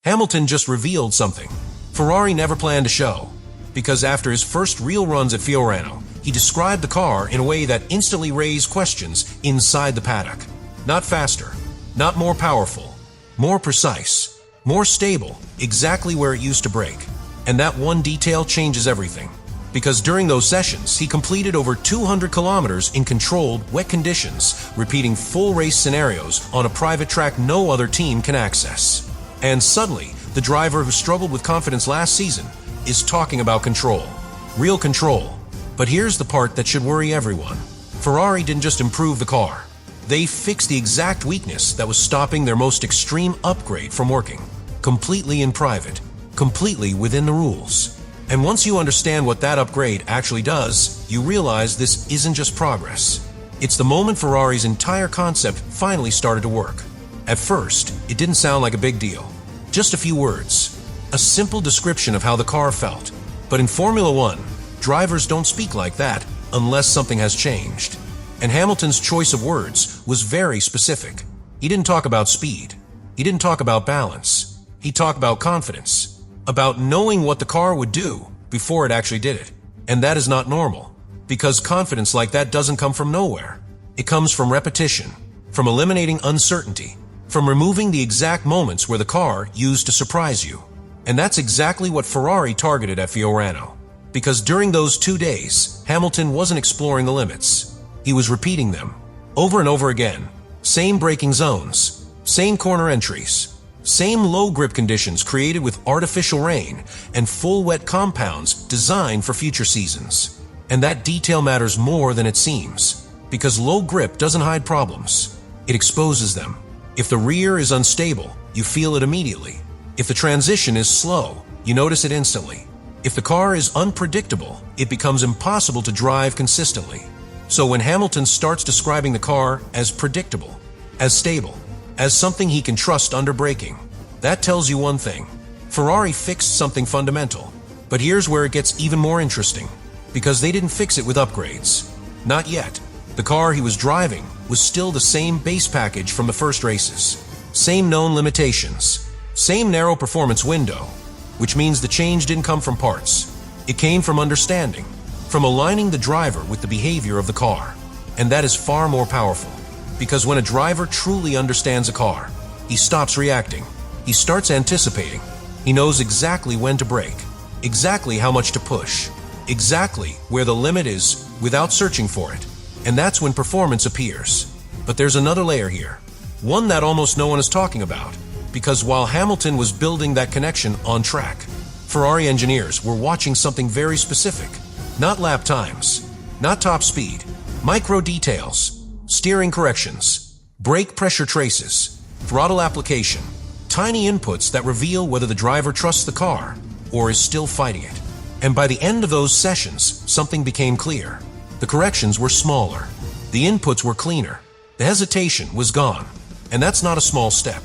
Hamilton just revealed something Ferrari never planned to show, because after his first real runs at Fiorano, he described the car in a way that instantly raised questions inside the paddock. Not faster, not more powerful, more precise, more stable, exactly where it used to brake. And that one detail changes everything. Because during those sessions, he completed over 200 kilometers in controlled, wet conditions, repeating full race scenarios on a private track no other team can access. And suddenly, the driver who struggled with confidence last season is talking about control. Real control. But here's the part that should worry everyone. Ferrari didn't just improve the car. They fixed the exact weakness that was stopping their most extreme upgrade from working. Completely in private. Completely within the rules. And once you understand what that upgrade actually does, you realize this isn't just progress. It's the moment Ferrari's entire concept finally started to work. At first, it didn't sound like a big deal. Just a few words. A simple description of how the car felt. But in Formula One, drivers don't speak like that unless something has changed. And Hamilton's choice of words was very specific. He didn't talk about speed. He didn't talk about balance. He talked about confidence. About knowing what the car would do before it actually did it. And that is not normal, because confidence like that doesn't come from nowhere. It comes from repetition, from eliminating uncertainty, from removing the exact moments where the car used to surprise you. And that's exactly what Ferrari targeted at Fiorano. Because during those 2 days, Hamilton wasn't exploring the limits. He was repeating them, over and over again. Same braking zones, same corner entries, same low grip conditions created with artificial rain and full wet compounds designed for future seasons. And that detail matters more than it seems, because low grip doesn't hide problems. It exposes them. If the rear is unstable, you feel it immediately. If the transition is slow, you notice it instantly. If the car is unpredictable, it becomes impossible to drive consistently. So when Hamilton starts describing the car as predictable, as stable, as something he can trust under braking, that tells you one thing. Ferrari fixed something fundamental. But here's where it gets even more interesting, because they didn't fix it with upgrades. Not yet. The car he was driving was still the same base package from the first races. Same known limitations. Same narrow performance window. Which means the change didn't come from parts. It came from understanding. From aligning the driver with the behavior of the car. And that is far more powerful. Because when a driver truly understands a car, he stops reacting. He starts anticipating. He knows exactly when to brake, exactly how much to push, exactly where the limit is without searching for it. And that's when performance appears. But there's another layer here, one that almost no one is talking about. Because while Hamilton was building that connection on track, Ferrari engineers were watching something very specific. Not lap times, not top speed, micro details. Steering corrections, brake pressure traces, throttle application, tiny inputs that reveal whether the driver trusts the car or is still fighting it. And by the end of those sessions, something became clear. The corrections were smaller. The inputs were cleaner. The hesitation was gone. And that's not a small step.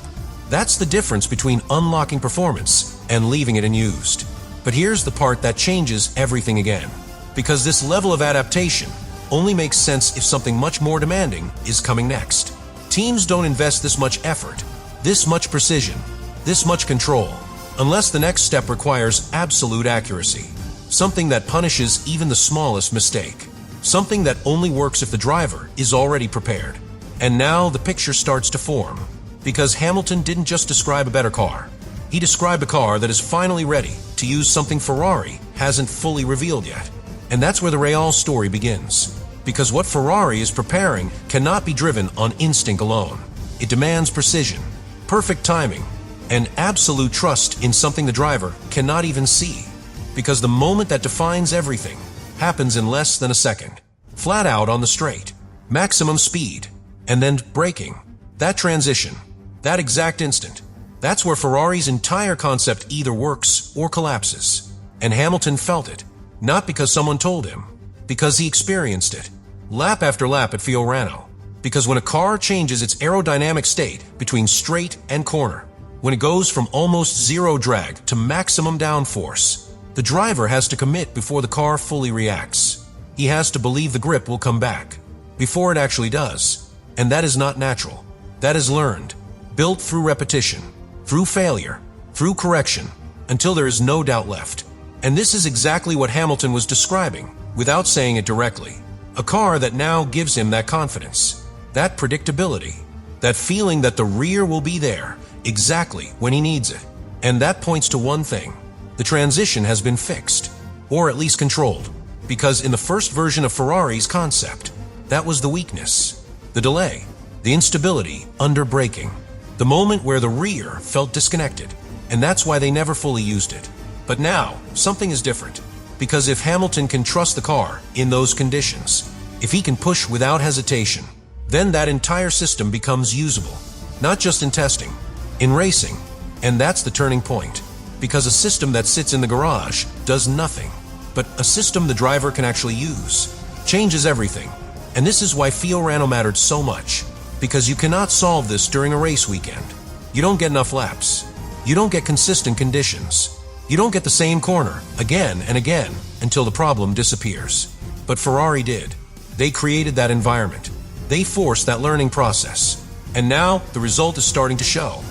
That's the difference between unlocking performance and leaving it unused. But here's the part that changes everything again. Because this level of adaptation only makes sense if something much more demanding is coming next. Teams don't invest this much effort, this much precision, this much control, unless the next step requires absolute accuracy. Something that punishes even the smallest mistake. Something that only works if the driver is already prepared. And now the picture starts to form. Because Hamilton didn't just describe a better car. He described a car that is finally ready to use something Ferrari hasn't fully revealed yet. And that's where the Real story begins. Because what Ferrari is preparing cannot be driven on instinct alone. It demands precision, perfect timing, and absolute trust in something the driver cannot even see. Because the moment that defines everything happens in less than a second. Flat out on the straight, maximum speed, and then braking. That transition, that exact instant, that's where Ferrari's entire concept either works or collapses. And Hamilton felt it, not because someone told him, because he experienced it. Lap after lap at Fiorano. Because when a car changes its aerodynamic state between straight and corner, when it goes from almost zero drag to maximum downforce, the driver has to commit before the car fully reacts. He has to believe the grip will come back, before it actually does. And that is not natural. That is learned, built through repetition, through failure, through correction, until there is no doubt left. And this is exactly what Hamilton was describing, without saying it directly. A car that now gives him that confidence, that predictability, that feeling that the rear will be there exactly when he needs it. And that points to one thing: the transition has been fixed, or at least controlled. Because in the first version of Ferrari's concept, that was the weakness, the delay, the instability under braking, the moment where the rear felt disconnected, and that's why they never fully used it. But now, something is different, because if Hamilton can trust the car in those conditions, if he can push without hesitation, then that entire system becomes usable, not just in testing, in racing. And that's the turning point, because a system that sits in the garage does nothing, but a system the driver can actually use changes everything. And this is why Fiorano mattered so much, because you cannot solve this during a race weekend. You don't get enough laps. You don't get consistent conditions. You don't get the same corner again and again until the problem disappears. But Ferrari did. They created that environment. They forced that learning process. And now the result is starting to show.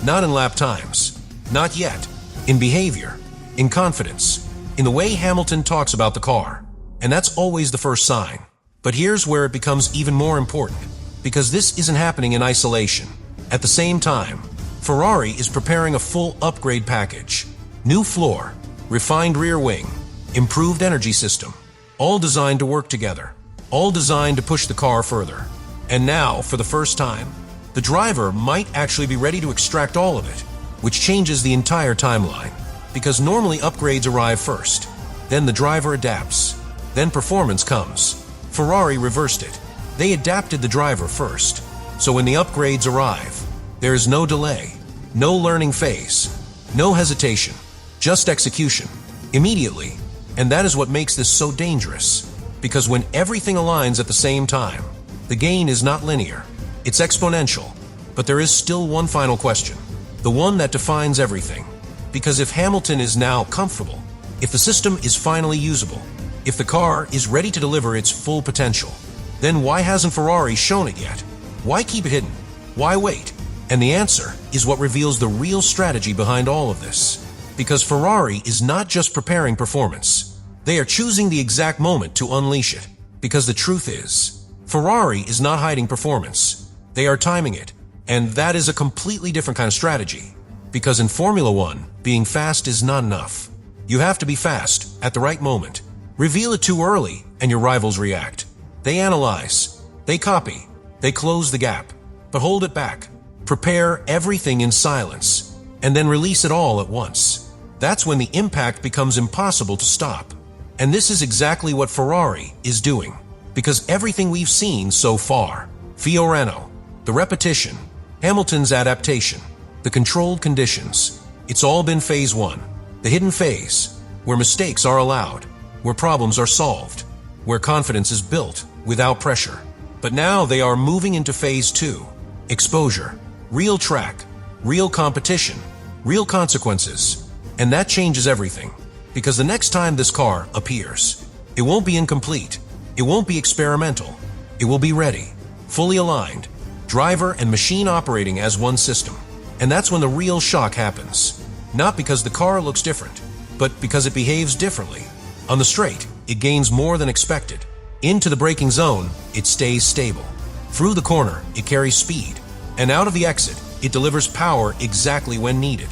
Not in lap times. Not yet. In behavior. In confidence. In the way Hamilton talks about the car. And that's always the first sign. But here's where it becomes even more important. Because this isn't happening in isolation. At the same time, Ferrari is preparing a full upgrade package. New floor, refined rear wing, improved energy system, all designed to work together, all designed to push the car further. And now, for the first time, the driver might actually be ready to extract all of it, which changes the entire timeline. Because normally upgrades arrive first, then the driver adapts, then performance comes. Ferrari reversed it. They adapted the driver first. So when the upgrades arrive, there is no delay, no learning phase, no hesitation. Just execution, immediately. And that is what makes this so dangerous. Because when everything aligns at the same time, the gain is not linear, it's exponential. But there is still one final question, the one that defines everything. Because if Hamilton is now comfortable, if the system is finally usable, if the car is ready to deliver its full potential, then why hasn't Ferrari shown it yet? Why keep it hidden? Why wait? And the answer is what reveals the real strategy behind all of this. Because Ferrari is not just preparing performance. They are choosing the exact moment to unleash it. Because the truth is, Ferrari is not hiding performance. They are timing it. And that is a completely different kind of strategy. Because in Formula One, being fast is not enough. You have to be fast at the right moment. Reveal it too early and your rivals react. They analyze. They copy. They close the gap. But hold it back. Prepare everything in silence. And then release it all at once. That's when the impact becomes impossible to stop. And this is exactly what Ferrari is doing. Because everything we've seen so far, Fiorano, the repetition, Hamilton's adaptation, the controlled conditions, it's all been phase one, the hidden phase, where mistakes are allowed, where problems are solved, where confidence is built without pressure. But now they are moving into phase two, exposure, real track, real competition, real consequences. And that changes everything, because the next time this car appears, it won't be incomplete, it won't be experimental, it will be ready, fully aligned, driver and machine operating as one system. And that's when the real shock happens. Not because the car looks different, but because it behaves differently. On the straight, it gains more than expected. Into the braking zone, it stays stable. Through the corner, it carries speed. And out of the exit, it delivers power exactly when needed.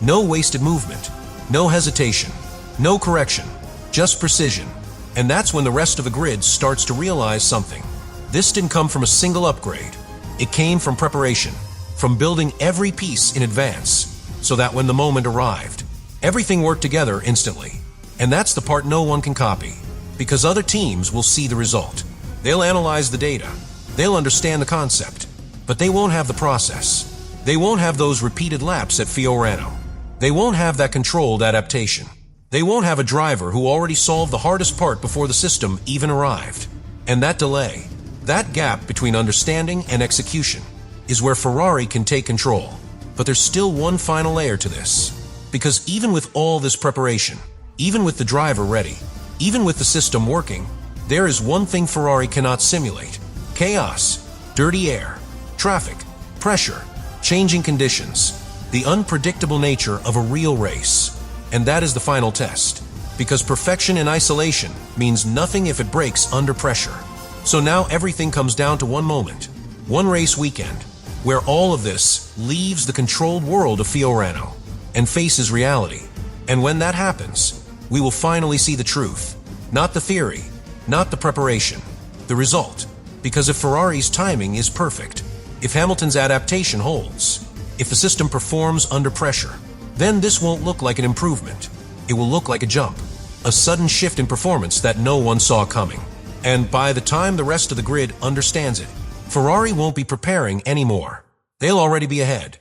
No wasted movement, no hesitation, no correction, just precision. And that's when the rest of the grid starts to realize something. This didn't come from a single upgrade. It came from preparation, from building every piece in advance, so that when the moment arrived, everything worked together instantly. And that's the part no one can copy, because other teams will see the result. They'll analyze the data, they'll understand the concept, but they won't have the process. They won't have those repeated laps at Fiorano. They won't have that controlled adaptation. They won't have a driver who already solved the hardest part before the system even arrived. And that delay, that gap between understanding and execution, is where Ferrari can take control. But there's still one final layer to this. Because even with all this preparation, even with the driver ready, even with the system working, there is one thing Ferrari cannot simulate: chaos, dirty air, traffic, pressure, changing conditions. the unpredictable nature of a real race. And that is the final test, because perfection in isolation means nothing if it breaks under pressure. So now everything comes down to one moment, one race weekend, where all of this leaves the controlled world of Fiorano and faces reality. And when that happens, we will finally see the truth, not the theory, not the preparation, the result. Because if Ferrari's timing is perfect, if Hamilton's adaptation holds, if the system performs under pressure, then this won't look like an improvement. It will look like a jump, a sudden shift in performance that no one saw coming. And by the time the rest of the grid understands it, Ferrari won't be preparing anymore. They'll already be ahead.